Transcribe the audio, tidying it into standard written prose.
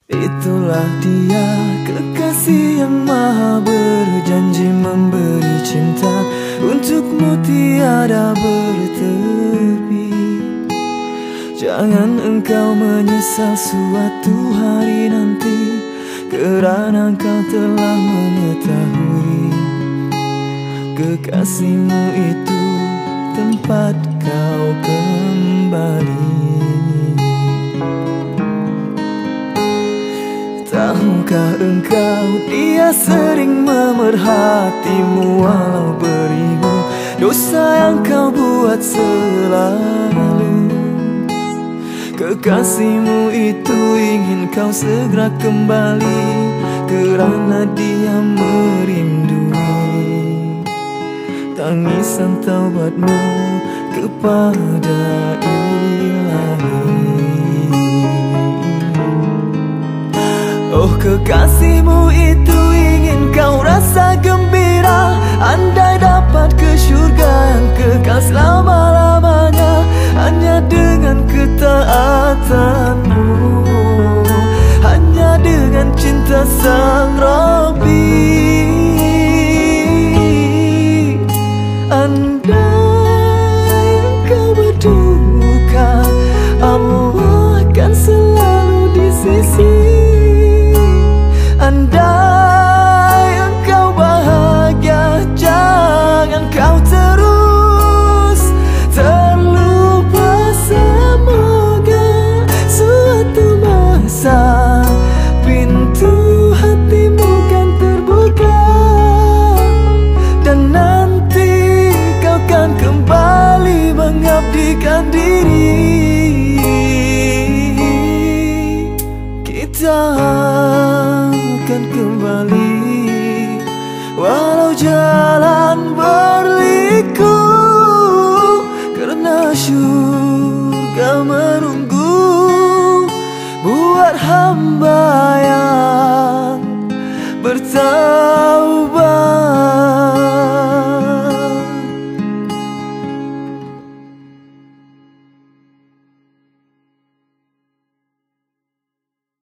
Itulah dia kekasih yang maha berjanji memberi cinta, untukmu tiada bertepi. Jangan engkau menyesal suatu hari nanti, kerana engkau telah mengetahui kekasihmu itu tempat kau kembali. Tahukah engkau dia sering memerhatimu, walau beribu dosa yang kau buat selalu. Kekasihmu itu ingin kau segera kembali, kerana dia merindui tangisan taubatmu kepada Ilahi. Oh, kekasihmu itu ingin kau rasa gembira, andai dapat ke syurga yang kekal selama-lamanya, hanya dengan ketaatanmu, hanya dengan cinta Sang Rabbi. Andai kau berduka, Allah akan selalu di sisi. Andai engkau bahagia, jangan kau terus terlupa. Semoga suatu masa pintu hatimu kan terbuka, dan nanti kau kan kembali mengabdikan diri. Kita akan kembali, walau jalan berliku, kerana syurga menunggu buat hamba